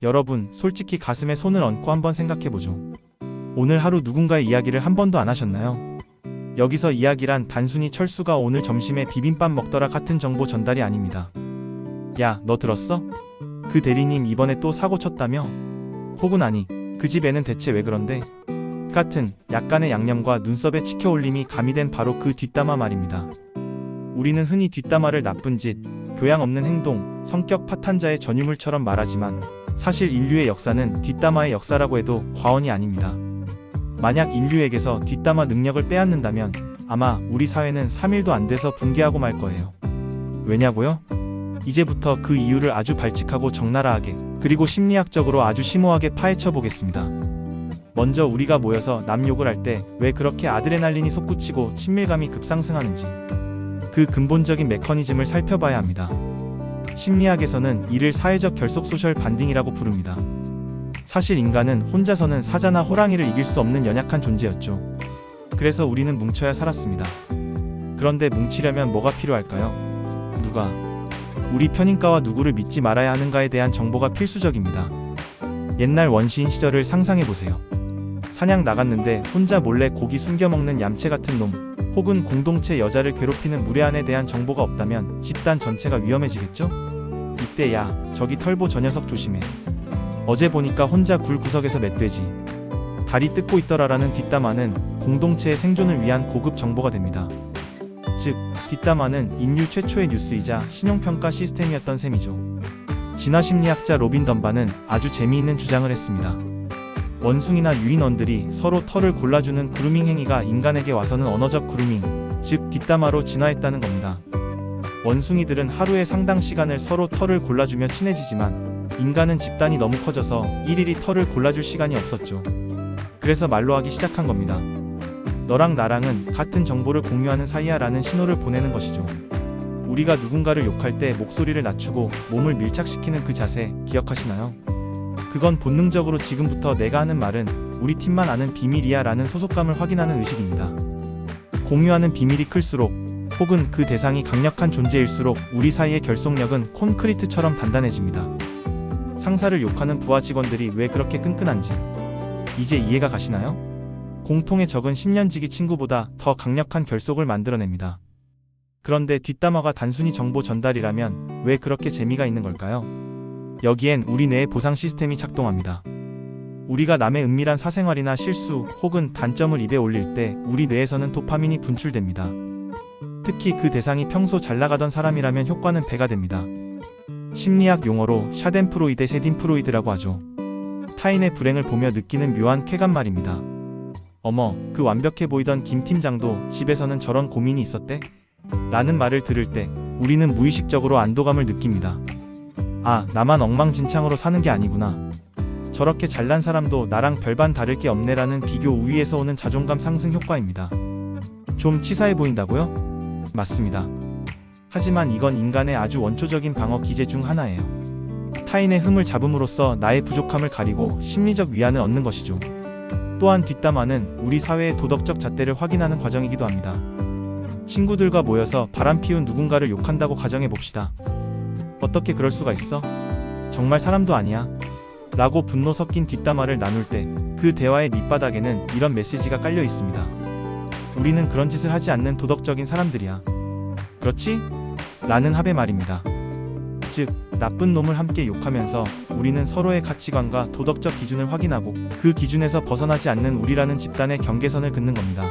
여러분, 솔직히 가슴에 손을 얹고 한번 생각해보죠. 오늘 하루 누군가의 이야기를 한 번도 안 하셨나요? 여기서 이야기란 단순히 철수가 오늘 점심에 비빔밥 먹더라 같은 정보 전달이 아닙니다. 야, 너 들었어? 그 대리님 이번에 또 사고 쳤다며? 혹은 아니, 그 집 애는 대체 왜 그런데? 같은 약간의 양념과 눈썹에 치켜올림이 가미된 바로 그 뒷담화 말입니다. 우리는 흔히 뒷담화를 나쁜 짓, 교양 없는 행동, 성격 파탄자의 전유물처럼 말하지만 사실 인류의 역사는 뒷담화의 역사라고 해도 과언이 아닙니다. 만약 인류에게서 뒷담화 능력을 빼앗는다면 아마 우리 사회는 3일도 안 돼서 붕괴하고 말 거예요. 왜냐고요? 이제부터 그 이유를 아주 발칙하고 적나라하게 그리고 심리학적으로 아주 심오하게 파헤쳐 보겠습니다. 먼저 우리가 모여서 남 욕을 할 때 왜 그렇게 아드레날린이 솟구치고 친밀감이 급상승하는지 그 근본적인 메커니즘을 살펴봐야 합니다. 심리학에서는 이를 사회적 결속 소셜 반딩이라고 부릅니다. 사실 인간은 혼자서는 사자나 호랑이를 이길 수 없는 연약한 존재였죠. 그래서 우리는 뭉쳐야 살았습니다. 그런데 뭉치려면 뭐가 필요할까요? 누가 우리 편인가와 누구를 믿지 말아야 하는가에 대한 정보가 필수적입니다. 옛날 원시인 시절을 상상해보세요. 사냥 나갔는데 혼자 몰래 고기 숨겨 먹는 얌체 같은 놈, 혹은 공동체 여자를 괴롭히는 무례한에 대한 정보가 없다면 집단 전체가 위험해지겠죠? 이때 야, 저기 털보 저 녀석 조심해. 어제 보니까 혼자 굴 구석에서 멧돼지 다리 뜯고 있더라라는 뒷담화는 공동체의 생존을 위한 고급 정보가 됩니다. 즉, 뒷담화는 인류 최초의 뉴스이자 신용평가 시스템이었던 셈이죠. 진화심리학자 로빈 덤바는 아주 재미있는 주장을 했습니다. 원숭이나 유인원들이 서로 털을 골라주는 그루밍 행위가 인간에게 와서는 언어적 그루밍, 즉 뒷담화로 진화했다는 겁니다. 원숭이들은 하루에 상당 시간을 서로 털을 골라주며 친해지지만 인간은 집단이 너무 커져서 일일이 털을 골라줄 시간이 없었죠. 그래서 말로 하기 시작한 겁니다. 너랑 나랑은 같은 정보를 공유하는 사이야 라는 신호를 보내는 것이죠. 우리가 누군가를 욕할 때 목소리를 낮추고 몸을 밀착시키는 그 자세 기억하시나요? 그건 본능적으로 지금부터 내가 하는 말은 우리 팀만 아는 비밀이야 라는 소속감을 확인하는 의식입니다. 공유하는 비밀이 클수록 혹은 그 대상이 강력한 존재일수록 우리 사이의 결속력은 콘크리트처럼 단단해집니다. 상사를 욕하는 부하 직원들이 왜 그렇게 끈끈한지 이제 이해가 가시나요? 공통의 적은 10년지기 친구보다 더 강력한 결속을 만들어냅니다. 그런데 뒷담화가 단순히 정보 전달이라면 왜 그렇게 재미가 있는 걸까요? 여기엔 우리 뇌의 보상 시스템이 작동합니다. 우리가 남의 은밀한 사생활이나 실수 혹은 단점을 입에 올릴 때 우리 뇌에서는 도파민이 분출됩니다. 특히 그 대상이 평소 잘 나가던 사람이라면 효과는 배가 됩니다. 심리학 용어로 샤덴프로이데 세딘프로이드라고 하죠. 타인의 불행을 보며 느끼는 묘한 쾌감 말입니다. 어머, 그 완벽해 보이던 김 팀장도 집에서는 저런 고민이 있었대? 라는 말을 들을 때 우리는 무의식적으로 안도감을 느낍니다. 아, 나만 엉망진창으로 사는 게 아니구나. 저렇게 잘난 사람도 나랑 별반 다를 게 없네라는 비교 우위에서 오는 자존감 상승 효과입니다. 좀 치사해 보인다고요? 맞습니다. 하지만 이건 인간의 아주 원초적인 방어 기제 중 하나예요. 타인의 흠을 잡음으로써 나의 부족함을 가리고 심리적 위안을 얻는 것이죠. 또한 뒷담화는 우리 사회의 도덕적 잣대를 확인하는 과정이기도 합니다. 친구들과 모여서 바람피운 누군가를 욕한다고 가정해봅시다. 어떻게 그럴 수가 있어? 정말 사람도 아니야? 라고 분노 섞인 뒷담화를 나눌 때 그 대화의 밑바닥에는 이런 메시지가 깔려 있습니다. 우리는 그런 짓을 하지 않는 도덕적인 사람들이야. 그렇지? 라는 합의 말입니다. 즉, 나쁜 놈을 함께 욕하면서 우리는 서로의 가치관과 도덕적 기준을 확인하고 그 기준에서 벗어나지 않는 우리라는 집단의 경계선을 긋는 겁니다.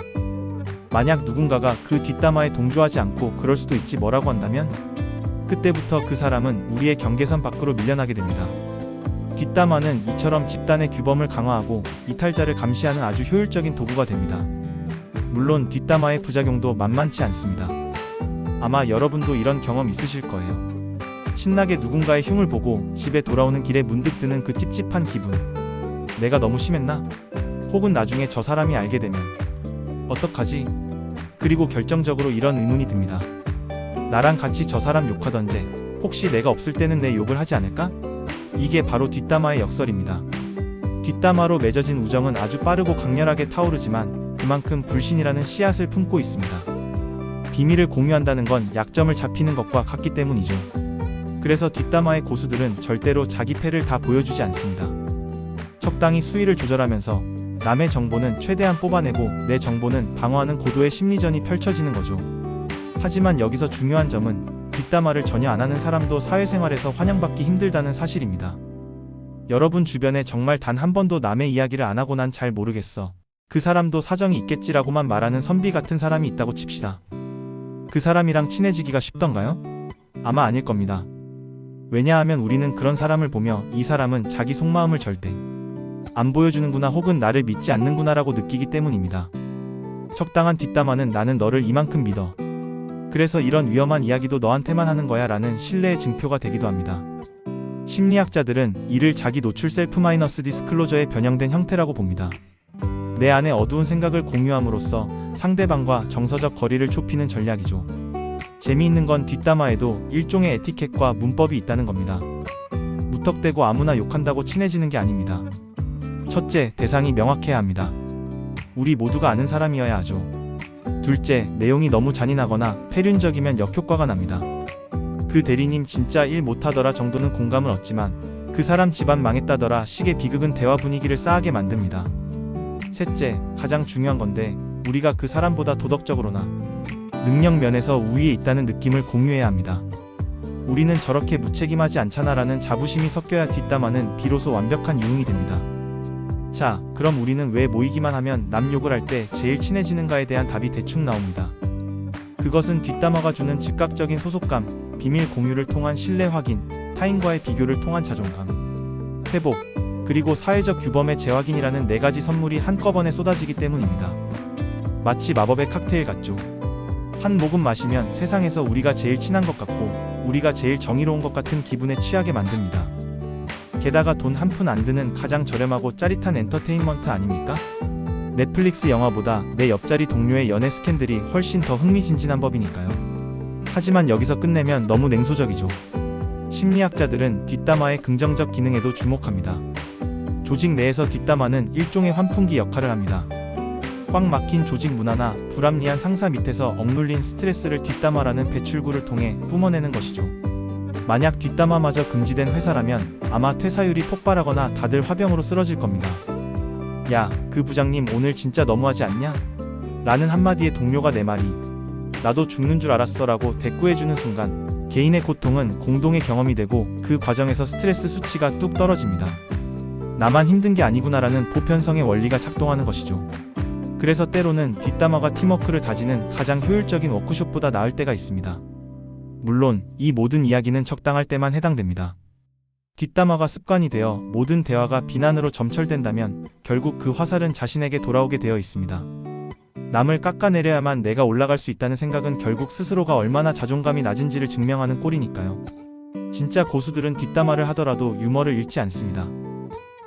만약 누군가가 그 뒷담화에 동조하지 않고 그럴 수도 있지 뭐라고 한다면 그때부터 그 사람은 우리의 경계선 밖으로 밀려나게 됩니다. 뒷담화는 이처럼 집단의 규범을 강화하고 이탈자를 감시하는 아주 효율적인 도구가 됩니다. 물론 뒷담화의 부작용도 만만치 않습니다. 아마 여러분도 이런 경험 있으실 거예요. 신나게 누군가의 흉을 보고 집에 돌아오는 길에 문득 드는 그 찝찝한 기분. 내가 너무 심했나? 혹은 나중에 저 사람이 알게 되면 어떡하지? 그리고 결정적으로 이런 의문이 듭니다. 나랑 같이 저 사람 욕하던데 혹시 내가 없을 때는 내 욕을 하지 않을까? 이게 바로 뒷담화의 역설입니다. 뒷담화로 맺어진 우정은 아주 빠르고 강렬하게 타오르지만 그만큼 불신이라는 씨앗을 품고 있습니다. 비밀을 공유한다는 건 약점을 잡히는 것과 같기 때문이죠. 그래서 뒷담화의 고수들은 절대로 자기 패를 다 보여주지 않습니다. 적당히 수위를 조절하면서 남의 정보는 최대한 뽑아내고 내 정보는 방어하는 고도의 심리전이 펼쳐지는 거죠. 하지만 여기서 중요한 점은 뒷담화를 전혀 안 하는 사람도 사회생활에서 환영받기 힘들다는 사실입니다. 여러분 주변에 정말 단 한 번도 남의 이야기를 안 하고 난 잘 모르겠어, 그 사람도 사정이 있겠지라고만 말하는 선비 같은 사람이 있다고 칩시다. 그 사람이랑 친해지기가 쉽던가요? 아마 아닐 겁니다. 왜냐하면 우리는 그런 사람을 보며 이 사람은 자기 속마음을 절대 안 보여주는구나 혹은 나를 믿지 않는구나라고 느끼기 때문입니다. 적당한 뒷담화는 나는 너를 이만큼 믿어, 그래서 이런 위험한 이야기도 너한테만 하는 거야 라는 신뢰의 증표가 되기도 합니다. 심리학자들은 이를 자기 노출 셀프 마이너스 디스클로저의 변형된 형태라고 봅니다. 내 안의 어두운 생각을 공유함으로써 상대방과 정서적 거리를 좁히는 전략이죠. 재미있는 건 뒷담화에도 일종의 에티켓과 문법이 있다는 겁니다. 무턱대고 아무나 욕한다고 친해지는 게 아닙니다. 첫째, 대상이 명확해야 합니다. 우리 모두가 아는 사람이어야 하죠. 둘째, 내용이 너무 잔인하거나 폐륜적이면 역효과가 납니다. 그 대리님 진짜 일 못하더라 정도는 공감을 얻지만 그 사람 집안 망했다더라 식의 비극은 대화 분위기를 싸하게 만듭니다. 셋째, 가장 중요한 건데 우리가 그 사람보다 도덕적으로나 능력 면에서 우위에 있다는 느낌을 공유해야 합니다. 우리는 저렇게 무책임하지 않잖아라는 자부심이 섞여야 뒷담화는 비로소 완벽한 유흥이 됩니다. 자, 그럼 우리는 왜 모이기만 하면 남 욕을 할 때 제일 친해지는가에 대한 답이 대충 나옵니다. 그것은 뒷담화가 주는 즉각적인 소속감, 비밀 공유를 통한 신뢰 확인, 타인과의 비교를 통한 자존감 회복, 그리고 사회적 규범의 재확인이라는 4가지 선물이 한꺼번에 쏟아지기 때문입니다. 마치 마법의 칵테일 같죠. 한 모금 마시면 세상에서 우리가 제일 친한 것 같고 우리가 제일 정의로운 것 같은 기분에 취하게 만듭니다. 게다가 돈 한 푼 안 드는 가장 저렴하고 짜릿한 엔터테인먼트 아닙니까? 넷플릭스 영화보다 내 옆자리 동료의 연애 스캔들이 훨씬 더 흥미진진한 법이니까요. 하지만 여기서 끝내면 너무 냉소적이죠. 심리학자들은 뒷담화의 긍정적 기능에도 주목합니다. 조직 내에서 뒷담화는 일종의 환풍기 역할을 합니다. 꽉 막힌 조직 문화나 불합리한 상사 밑에서 억눌린 스트레스를 뒷담화라는 배출구를 통해 뿜어내는 것이죠. 만약 뒷담화마저 금지된 회사라면 아마 퇴사율이 폭발하거나 다들 화병으로 쓰러질 겁니다. 야, 그 부장님 오늘 진짜 너무하지 않냐? 라는 한마디에 동료가 내 말이 나도 죽는 줄 알았어 라고 대꾸해주는 순간 개인의 고통은 공동의 경험이 되고 그 과정에서 스트레스 수치가 뚝 떨어집니다. 나만 힘든 게 아니구나라는 보편성의 원리가 작동하는 것이죠. 그래서 때로는 뒷담화가 팀워크를 다지는 가장 효율적인 워크숍보다 나을 때가 있습니다. 물론 이 모든 이야기는 적당할 때만 해당됩니다. 뒷담화가 습관이 되어 모든 대화가 비난으로 점철된다면 결국 그 화살은 자신에게 돌아오게 되어 있습니다. 남을 깎아내려야만 내가 올라갈 수 있다는 생각은 결국 스스로가 얼마나 자존감이 낮은지를 증명하는 꼴이니까요. 진짜 고수들은 뒷담화를 하더라도 유머를 잃지 않습니다.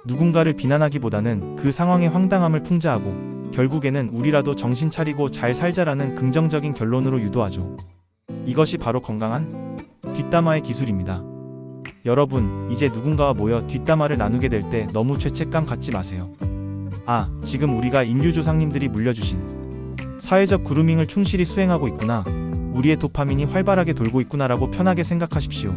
누군가를 비난하기보다는 그 상황의 황당함을 풍자하고 결국에는 우리라도 정신 차리고 잘 살자라는 긍정적인 결론으로 유도하죠. 이것이 바로 건강한 뒷담화의 기술입니다. 여러분, 이제 누군가와 모여 뒷담화를 나누게 될 때 너무 죄책감 갖지 마세요. 아, 지금 우리가 인류조상님들이 물려주신 사회적 그루밍을 충실히 수행하고 있구나, 우리의 도파민이 활발하게 돌고 있구나라고 편하게 생각하십시오.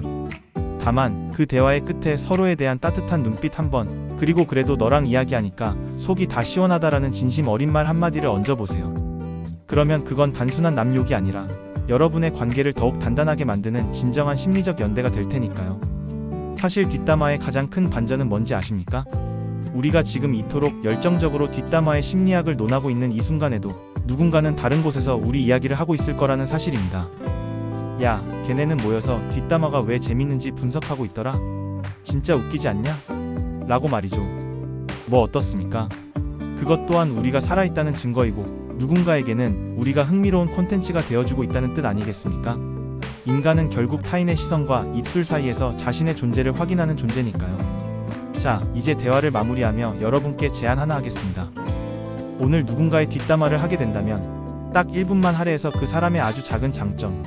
다만 그 대화의 끝에 서로에 대한 따뜻한 눈빛 한번, 그리고 그래도 너랑 이야기하니까 속이 다 시원하다라는 진심 어린 말 한마디를 얹어보세요. 그러면 그건 단순한 남욕이 아니라 여러분의 관계를 더욱 단단하게 만드는 진정한 심리적 연대가 될 테니까요. 사실 뒷담화의 가장 큰 반전은 뭔지 아십니까? 우리가 지금 이토록 열정적으로 뒷담화의 심리학을 논하고 있는 이 순간에도 누군가는 다른 곳에서 우리 이야기를 하고 있을 거라는 사실입니다. 야, 걔네는 모여서 뒷담화가 왜 재밌는지 분석하고 있더라? 진짜 웃기지 않냐? 라고 말이죠. 뭐 어떻습니까? 그것 또한 우리가 살아있다는 증거이고 누군가에게는 우리가 흥미로운 콘텐츠가 되어주고 있다는 뜻 아니겠습니까? 인간은 결국 타인의 시선과 입술 사이에서 자신의 존재를 확인하는 존재니까요. 자, 이제 대화를 마무리하며 여러분께 제안 하나 하겠습니다. 오늘 누군가의 뒷담화를 하게 된다면 딱 1분만 할애해서 그 사람의 아주 작은 장점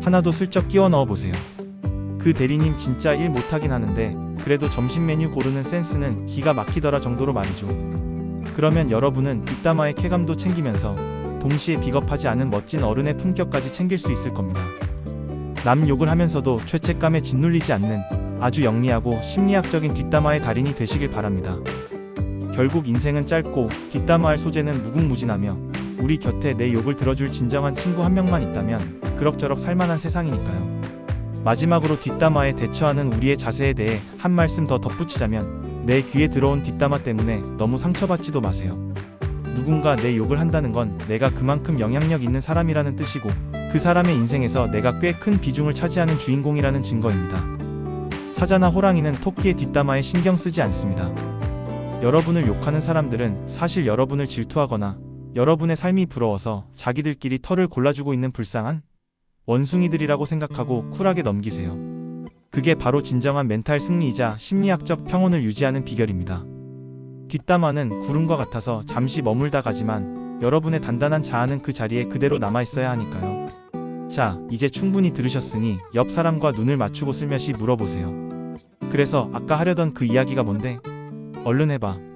하나도 슬쩍 끼워 넣어보세요. 그 대리님 진짜 일 못하긴 하는데 그래도 점심 메뉴 고르는 센스는 기가 막히더라 정도로 말이죠. 그러면 여러분은 뒷담화의 쾌감도 챙기면서 동시에 비겁하지 않은 멋진 어른의 품격까지 챙길 수 있을 겁니다. 남 욕을 하면서도 죄책감에 짓눌리지 않는 아주 영리하고 심리학적인 뒷담화의 달인이 되시길 바랍니다. 결국 인생은 짧고 뒷담화할 소재는 무궁무진하며 우리 곁에 내 욕을 들어줄 진정한 친구 한 명만 있다면 그럭저럭 살만한 세상이니까요. 마지막으로 뒷담화에 대처하는 우리의 자세에 대해 한 말씀 더 덧붙이자면 내 귀에 들어온 뒷담화 때문에 너무 상처받지도 마세요. 누군가 내 욕을 한다는 건 내가 그만큼 영향력 있는 사람이라는 뜻이고 그 사람의 인생에서 내가 꽤 큰 비중을 차지하는 주인공이라는 증거입니다. 사자나 호랑이는 토끼의 뒷담화에 신경 쓰지 않습니다. 여러분을 욕하는 사람들은 사실 여러분을 질투하거나 여러분의 삶이 부러워서 자기들끼리 털을 골라주고 있는 불쌍한 원숭이들이라고 생각하고 쿨하게 넘기세요. 그게 바로 진정한 멘탈 승리이자 심리학적 평온을 유지하는 비결입니다. 뒷담화는 구름과 같아서 잠시 머물다 가지만 여러분의 단단한 자아는 그 자리에 그대로 남아있어야 하니까요. 자, 이제 충분히 들으셨으니 옆 사람과 눈을 맞추고 슬며시 물어보세요. 그래서 아까 하려던 그 이야기가 뭔데? 얼른 해봐.